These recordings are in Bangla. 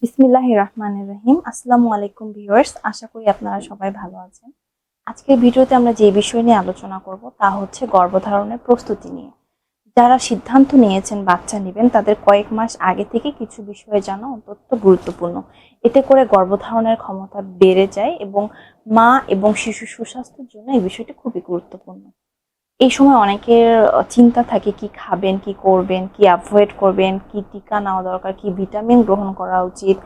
বিসমিল্লাহির রহমানির রহিম। আসসালামু আলাইকুম ভিউয়ার্স, আশা করি আপনারা সবাই ভালো আছেন। আজকের ভিডিওতে আমরা যে বিষয় নিয়ে আলোচনা করব তা হচ্ছে গর্ভধারণের প্রস্তুতি নিয়ে। যারা সিদ্ধান্ত নিয়েছেন বাচ্চা নেবেন তাদের কয়েক মাস আগে থেকে কিছু বিষয়ে জানা অত্যন্ত গুরুত্বপূর্ণ। এতে করে গর্ভধারণের ক্ষমতা বেড়ে যায় এবং মা এবং শিশু সুস্বাস্থ্যের জন্য এই বিষয়টি খুবই গুরুত্বপূর্ণ। এই সময় অনেকের চিন্তা থাকে কি খাবেন, কি করবেন, কি অ্যাভয়েড করবেন, কি টিকা নেওয়া দরকার, কি ভিটামিন গ্রহণ করা উচিত।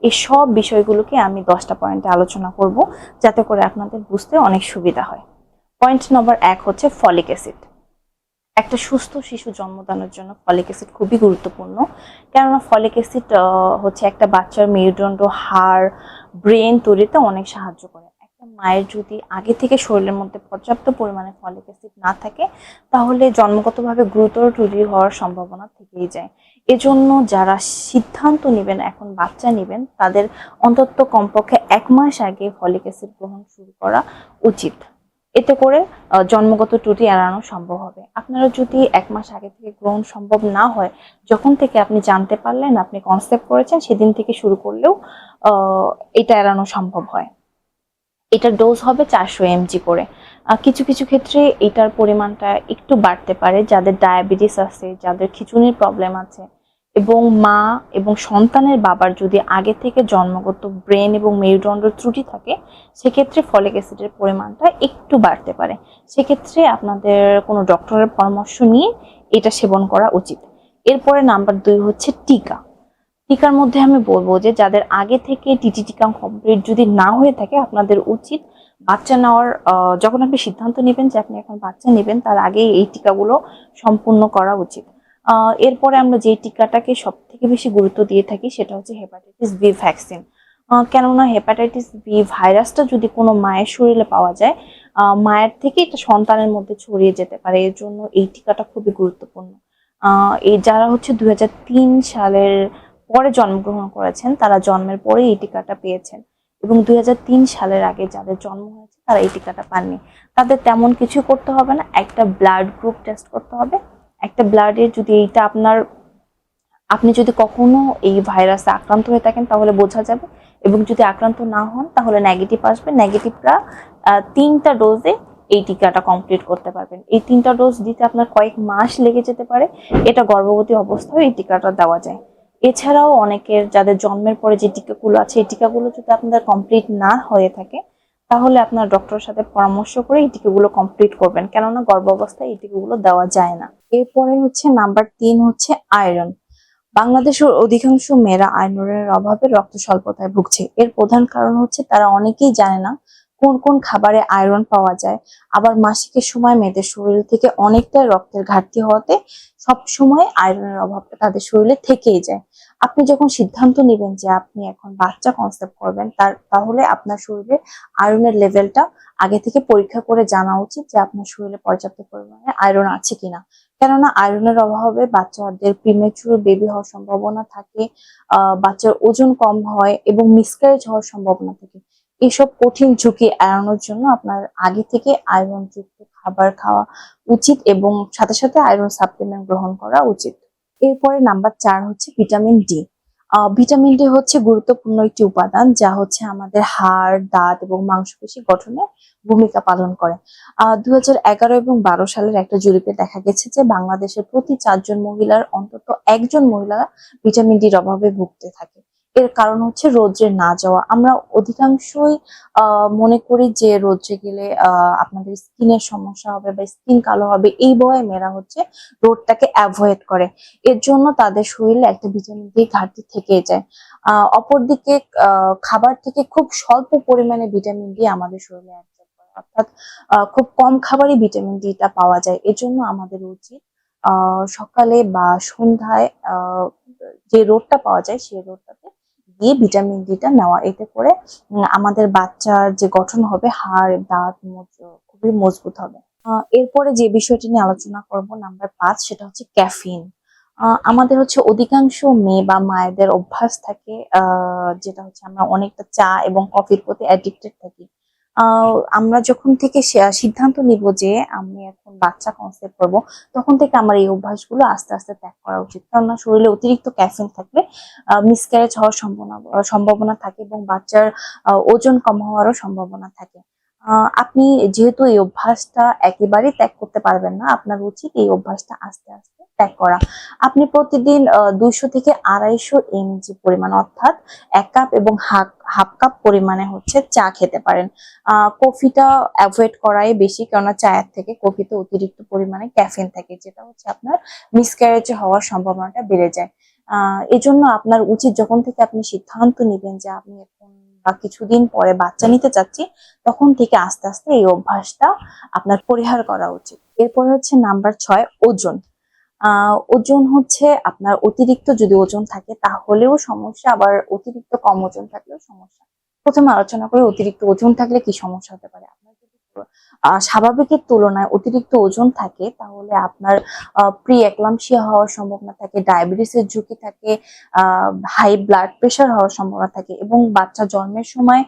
এই সব বিষয়গুলোকে আমি 10টা পয়েন্টে আলোচনা করব, যাতে করে আপনাদের বুঝতে অনেক সুবিধা হয়। পয়েন্ট নম্বর 1 হচ্ছে ফলিক অ্যাসিড। একটা সুস্থ শিশু জন্মদানের জন্য ফলিক অ্যাসিড খুবই গুরুত্বপূর্ণ। কেননা ফলিক অ্যাসিড হচ্ছে একটা বাচ্চার মেরুদণ্ড, হাড়, ব্রেন তৈরিতে অনেক সাহায্য করে। একটা মায়ের যদি আগে থেকে শরীরের মধ্যে পর্যাপ্ত পরিমাণে ফলিক অ্যাসিড না থাকে, তাহলে জন্মগতভাবে গুরুতর ত্রুটি হওয়ার সম্ভাবনা থেকেই যায়। এজন্য যারা সিদ্ধান্ত নেবেন এখন বাচ্চা নেবেন, তাদের অন্তত কমপক্ষে 1 মাস আগে ফলিক অ্যাসিড গ্রহণ শুরু করা উচিত। এতে করে জন্মগত ত্রুটি এড়ানো সম্ভব হবে। আপনারা যদি 1 মাস আগে থেকে গ্রহণ সম্ভব না হয়, যখন থেকে আপনি জানতে পারলেন, আপনি কনসেপ্ট করেছেন, সেদিন থেকে শুরু করলেও এটা এড়ানো সম্ভব হয়। এটার ডোজ হবে 400 mg করে। কিছু কিছু ক্ষেত্রে এটার পরিমাণটা একটু বাড়তে পারে, যাদের ডায়াবেটিস আছে, যাদের খিঁচুনির প্রবলেম আছে, এবং মা এবং সন্তানের বাবার যদি আগে থেকে জন্মগত ব্রেন এবং মেরুদণ্ড ত্রুটি থাকে, সেক্ষেত্রে ফলিক অ্যাসিডের পরিমাণটা একটু বাড়তে পারে। সেক্ষেত্রে আপনাদের কোনো ডক্টরের পরামর্শ নিয়ে এটা সেবন করা উচিত। এরপরে নাম্বার 2 হচ্ছে টিকা। টিকার মধ্যে আমি বলবো যে যাদের আগে থেকে টিটি টিকা কমপ্লিট যদি না হয়ে থাকে, আপনাদের উচিত বাচ্চা নেওয়ার যখন আপনি সিদ্ধান্ত নেবেন যে আপনি এখন বাচ্চা নেবেন, তার আগে এই টিকাগুলো সম্পূর্ণ করা উচিত। এরপরে আমরা যে টিকাটাকে সব থেকে বেশি গুরুত্ব দিয়ে থাকি সেটা হচ্ছে হেপাটাইটিস বি ভ্যাকসিন। কেননা হেপাটাইটিস বি ভাইরাসটা যদি কোনো মায়ের শরীরে পাওয়া যায়, মায়ের থেকে এটা সন্তানের মধ্যে ছড়িয়ে যেতে পারে। এর জন্য এই টিকাটা খুবই গুরুত্বপূর্ণ। এই যারা হচ্ছে 2003 সালের পরে জন্মগ্রহণ করেছেন, তারা জন্মের পরে এই টিকাটা পেয়েছেন, এবং 2003 সালের আগে যাদের জন্ম হয়েছে তারা এই টিকাটা পাননি। তাদের তেমন কিছু করতে হবে না, একটা ব্লাড গ্রুপ টেস্ট করতে হবে। একটা ব্লাডে যদি এইটা আপনি যদি কখনো এই ভাইরাসে আক্রান্ত হয়ে থাকেন তাহলে বোঝা যাবে, এবং যদি আক্রান্ত না হন তাহলে নেগেটিভ আসবে। নেগেটিভরা 3টা ডোজে এই টিকাটা কমপ্লিট করতে পারবেন। এই 3টা ডোজ দিতে আপনার কয়েক মাস লেগে যেতে পারে। এটা গর্ভবতী অবস্থায় এই টিকাটা দেওয়া যায়। এছাড়াও অনেকের যাদের জন্মের পরে যে টিকাগুলো আছে, এই টিকাগুলো যদি আপনাদের কমপ্লিট না হয়ে থাকে, তাহলে আপনার ডক্টরের সাথে পরামর্শ করে এই টিকাগুলো কমপ্লিট করবেন, কেননা গর্ভ অবস্থায় এই টিকাগুলো দেওয়া যায় না। এরপরে হচ্ছে নাম্বার 3 হচ্ছে আয়রন। বাংলাদেশের অধিকাংশ মেয়েরা আয়রনের অভাবে রক্ত স্বল্পতায় ভুগছে। এর প্রধান কারণ হচ্ছে তারা অনেকেই জানে না কোন কোন খাবারে আয়রন পাওয়া যায়। আবার মাসিকের সময় মেয়েদের শরীর থেকে অনেকটাই রক্তের ঘাটতি হওয়াতে সব সময় আয়রনের অভাবটা তাদের শরীরে থেকেই যায়। আপনি যখন সিদ্ধান্ত নেবেন যে আপনি এখন বাচ্চা কনসেপ্ট করবেন, তাহলে আপনার শরীরে আয়রনের লেভেলটা আগে থেকে পরীক্ষা করে জানা উচিত যে আপনার শরীরে পর্যাপ্ত পরিমাণে আয়রন আছে কিনা। কেননা আয়রনের অভাবে বাচ্চাদের প্রিমেচুর বেবি হওয়ার সম্ভাবনা থাকে, বাচ্চার ওজন কম হয় এবং মিসক্যারেজ হওয়ার সম্ভাবনা থাকে। এইসব কঠিন ঝুঁকি এড়ানোর জন্য আপনার আগে থেকে আয়রন যুক্ত খাবার খাওয়া উচিত, এবং সাথে সাথে আয়রন সাপ্লিমেন্ট গ্রহণ করা উচিত। এরপরে নাম্বার 4 হচ্ছে ভিটামিন ডি। ভিটামিন ডি হচ্ছে গুরুত্বপূর্ণ একটি উপাদান, যা হচ্ছে আমাদের হাড়, দাঁত এবং মাংসপেশি গঠনে ভূমিকা পালন করে। 2011 এবং 12 সালের একটা জরিপে দেখা গেছে যে বাংলাদেশের প্রতি 4 জন মহিলার অন্তত একজন মহিলা ভিটামিন ডির অভাবে ভুগতে থাকে। এর কারণ হচ্ছে রোদ্রে না যাওয়া। আমরা অধিকাংশই মনে করি যে রোদ্রে গেলে আপনাদের স্কিনের সমস্যা হবে বা স্কিন কালো হবে, এই ভয়ে মেয়েরা হচ্ছে রোদটাকে অ্যাভয়েড করে। এর জন্য তাদের শরীরে একটা ভিটামিন ডি ঘাটতি থেকেই যায়। অপরদিকে খাবার থেকে খুব স্বল্প পরিমাণে ভিটামিন ডি আমাদের শরীরে অ্যাবজর্ব করে, অর্থাৎ খুব কম খাবারই ভিটামিন ডিটা পাওয়া যায়। এজন্য আমাদের উচিত সকালে বা সন্ধ্যায় যে রোদটা পাওয়া যায় সেই রোদটাতে গিয়ে ভিটামিন ডিটা নেওয়া। এতে করে আমাদের বাচ্চার যে গঠন হবে, হাড়, দাঁত খুবই মজবুত হবে। এরপরে যে বিষয়টি নিয়ে আলোচনা করব নাম্বার 5, সেটা হচ্ছে ক্যাফিন। আমাদের হচ্ছে অধিকাংশ মেয়ে বা মায়েদের অভ্যাস থাকে, যেটা হচ্ছে আমরা অনেকটা চা এবং কফির প্রতি অ্যাডিক্টেড থাকি। আমরা যখন থেকে সিদ্ধান্ত নিব যে আমি এখন বাচ্চা কনসেপ্ট করব, তখন থেকে আমার এই অভ্যাসগুলো আস্তে আস্তে ত্যাগ করা উচিত। কেননা শরীরে অতিরিক্ত ক্যাফিন থাকলে মিসক্যারেজ হওয়ার সম্ভাবনা থাকে এবং বাচ্চার ওজন কম হওয়ারও সম্ভাবনা থাকে। আপনি যেহেতু এই অভ্যাসটা একেবারেই ত্যাগ করতে পারবেন না, আপনার উচিত এই অভ্যাসটা আস্তে আস্তে ত্যাগ করা। আপনি প্রতিদিন 200 থেকে 250 mg পরিমাণ, অর্থাৎ 1 কাপ এবং হাফ কাপ পরিমাণে হচ্ছে চা খেতে পারেন। কফিটা অ্যাভয়েড করাই বেশি, কেননা চায়ের থেকে কফিতে অতিরিক্ত পরিমাণে ক্যাফিন থাকে, যেটা হচ্ছে আপনার মিসক্যারেজ হওয়ার সম্ভাবনাটা বেড়ে যায়। এজন্য আপনার উচিত, যখন থেকে আপনি সিদ্ধান্ত নিবেন যে আপনি এখন বা কিছুদিন পরে বাচ্চা নিতে চাচ্ছি, তখন থেকে আস্তে আস্তে এই অভ্যাসটা আপনার পরিহার করা উচিত। এরপরে হচ্ছে নাম্বার 6, ওজন। ওজন হচ্ছে আপনার অতিরিক্ত যদি ওজন থাকে তাহলেও সমস্যা, আবার অতিরিক্ত কম ওজন থাকলেও সমস্যা। প্রথমে আলোচনা করি অতিরিক্ত ওজন থাকলে কি সমস্যা হতে পারে। আপনার যদি স্বাভাবিকের তুলনায় অতিরিক্ত ওজন থাকে, তাহলে আপনার প্রি একলামসিয়া হওয়ার সম্ভাবনা থাকে, ডায়াবেটিসের ঝুঁকি থাকে, হাই ব্লাড প্রেশার হওয়ার সম্ভাবনা থাকে এবং বাচ্চা জন্মের সময়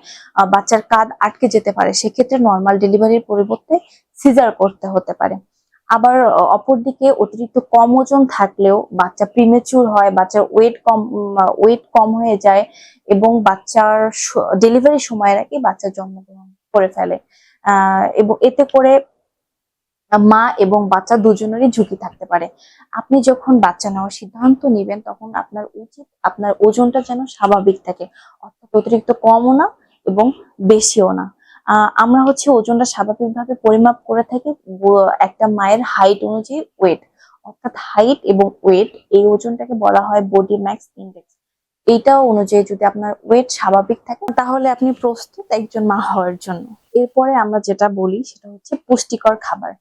বাচ্চার কাঁধ আটকে যেতে পারে। সেক্ষেত্রে নর্মাল ডেলিভারির পরিবর্তে সিজার করতে হতে পারে। আবার অপরদিকে অতিরিক্ত কম ওজন থাকলেও বাচ্চা প্রিমেচুর হয়, বাচ্চার ওয়েট কম হয়ে যায় এবং বাচ্চার ডেলিভারির সময়ের আগে বাচ্চা জন্মগ্রহণ করে ফেলে। এবং এতে করে মা এবং বাচ্চা দুজনেরই ঝুঁকি থাকতে পারে। আপনি যখন বাচ্চা নেওয়ার সিদ্ধান্ত নিবেন, তখন আপনার উচিত আপনার ওজনটা যেন স্বাভাবিক থাকে, অর্থাৎ অতিরিক্ত কমও না এবং বেশিও না। আমরা হচ্ছে ওজনটা স্বাভাবিকভাবে পরিমাপ করে থাকি একটা মায়ের হাইট অনুযায়ী ওয়েট, অর্থাৎ হাইট এবং ওয়েট, এই ওজনটাকে বলা হয় বডি ম্যাস ইনডেক্স। এইটা অনুযায়ী যদি আপনার ওয়েট স্বাভাবিক থাকে, তাহলে আপনি প্রস্তুত একজন মা হওয়ার জন্য। এরপরে আমরা যেটা বলি সেটা হচ্ছে পুষ্টিকর খাবার।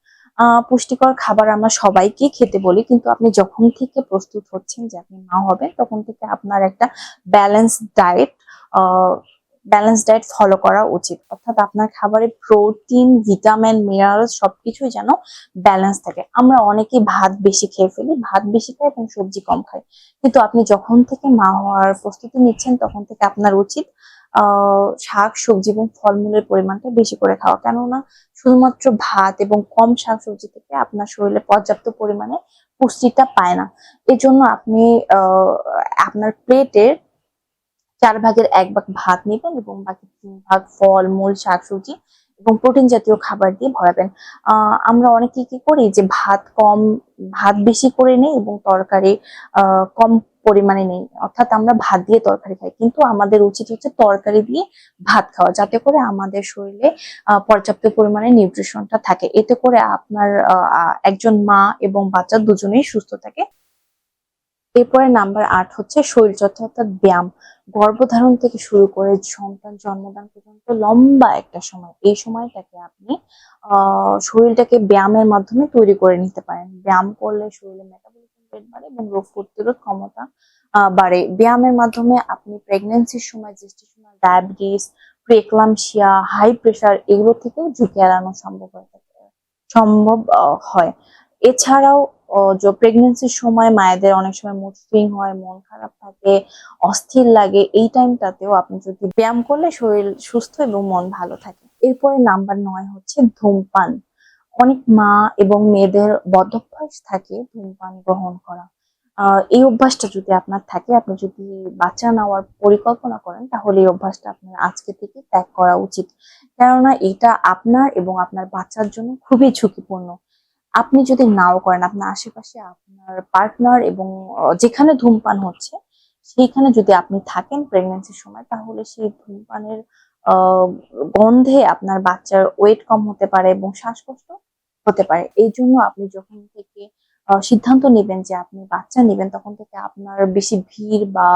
পুষ্টিকর খাবার আমরা সবাইকে খেতে বলি, কিন্তু আপনি যখন থেকে প্রস্তুত হচ্ছেন যে আপনি মা হবেন, তখন থেকে আপনার একটা ব্যালেন্স ডায়েট ফলো করা উচিত। অর্থাৎ আপনার খাবারে প্রোটিন, ভিটামিন, মিনারেলস সবকিছুই যেন ব্যালেন্স থাকে। আমরা অনেকেই ভাত বেশি খেয়ে ফেলি, ভাত বেশি খাই এবং সবজি কম খাই। কিন্তু আপনি যখন থেকে মা হওয়ার প্রস্তুতি নিচ্ছেন, তখন থেকে আপনার উচিত শাক সবজি এবং ফলমূলের পরিমাণটা বেশি করে খাওয়া। কেননা শুধুমাত্র ভাত এবং কম শাক সবজি থেকে আপনার শরীরে পর্যাপ্ত পরিমাণে পুষ্টিটা পায় না। এজন্য আপনি আপনার প্লেটের 4 ভাগের 1 ভাগ ভাত নেবেন এবং বাকি 3 ভাগ ফল মূল, শাকসবজি এবং প্রোটিন জাতীয় খাবার দিয়ে ভরাবেন। আমরা অনেকে কি করি যে ভাত বেশি করে নেই এবং তরকারি কম পরিমাণে নেই, অর্থাৎ আমরা ভাত দিয়ে তরকারি খাই। কিন্তু আমাদের উচিত হচ্ছে তরকারি দিয়ে ভাত খাওয়া, যাতে করে আমাদের শরীরে পর্যাপ্ত পরিমাণে নিউট্রিশনটা থাকে। এতে করে আপনার একজন মা এবং বাচ্চা দুজনেই সুস্থ থাকে। এরপরে নাম্বার 8 হচ্ছে শরীরচর্চা, অর্থাৎ ব্যায়াম। গর্ভধারণ থেকে শুরু করে সন্তান জন্মদান পর্যন্ত লম্বা একটা সময়, এই সময়টাকে আপনি শরীরটাকে ব্যায়ামের মাধ্যমে তৈরি করে নিতে পারেন। ব্যায়াম করলে শরীরে মেটাবলিজম রেট বাড়ে এবং রোগ প্রতিরোধ ক্ষমতা বাড়ে। ব্যায়ামের মাধ্যমে আপনি প্রেগন্যান্সির সময়, জেস্টেশনাল ডায়াবেটিস, প্রিএক্লাম্পসিয়া, হাই প্রেশার এগুলো থেকেও ঝুঁকি এড়ানো সম্ভব হয়। এছাড়াও প্রেগন্যান্সির সময় মায়েদের অনেক সময় মুড সুইং হয়, মন খারাপ থাকে, অস্থির লাগে, এই টাইমটাতেও আপনি যদি ব্যায়াম করলে শরীর সুস্থ এবং মন ভালো থাকে। এরপরে নাম্বার 9 হচ্ছে ধূমপান। অনেক মা এবং মেয়েদের বদঅভ্যাস থাকে ধূমপান গ্রহণ করা। এই অভ্যাসটা যদি আপনার থাকে, আপনি যদি বাচ্চা নেওয়ার পরিকল্পনা করেন, তাহলে এই অভ্যাসটা আপনার আজকে থেকে ত্যাগ করা উচিত। কেননা এটা আপনার এবং আপনার বাচ্চার জন্য খুবই ঝুঁকিপূর্ণ। আপনি যদি নাও করেন, আপনার আশেপাশে আপনার পার্টনার এবং যেখানে ধূমপান হচ্ছে সেইখানে যদি আপনি থাকেন প্রেগন্যান্সির সময়, তাহলে সেই ধূমপানের আহ গন্ধে আপনার বাচ্চার ওয়েট কম হতে পারে এবং শ্বাসকষ্ট হতে পারে। এই জন্য আপনি যখন থেকে সিদ্ধান্ত নেবেন যে আপনি বাচ্চা নেবেন, তখন থেকে আপনার বেশি ভিড় বা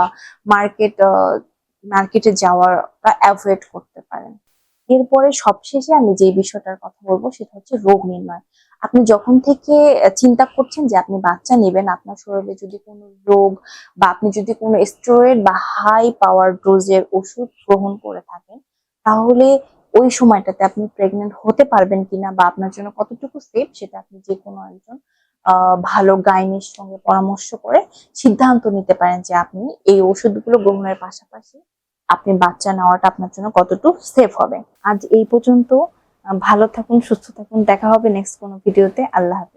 মার্কেট মার্কেটে যাওয়াটা অ্যাভয়েড করতে পারেন। এরপরে সবশেষে আমি যে বিষয়টার কথা বলবো সেটা হচ্ছে রোগ নির্ণয়। আপনি যখন থেকে চিন্তা করছেন যে আপনি বাচ্চা নেবেন, আপনার শরীরে যদি কোনো রোগ বা আপনি যদি কোনো স্টেরয়েড বা হাই পাওয়ার ডোজের ওষুধ গ্রহণ করে থাকেন, তাহলে ওই সময়টাতে আপনি প্রেগনেন্ট হতে পারবেন কিনা বা আপনার জন্য কতটুকু সেফ, সেটা আপনি যে কোনো একজন ভালো গাইনির সঙ্গে পরামর্শ করে সিদ্ধান্ত নিতে পারেন যে আপনি এই ওষুধগুলো গ্রহণের পাশাপাশি আপনি বাচ্চা নেওয়াটা আপনার জন্য কতটুকু সেফ হবে। আজ এই পর্যন্ত। ভালো থাকুন, সুস্থ থাকুন, দেখা হবে নেক্সট কোনো ভিডিওতে। আল্লাহ হাফেজ।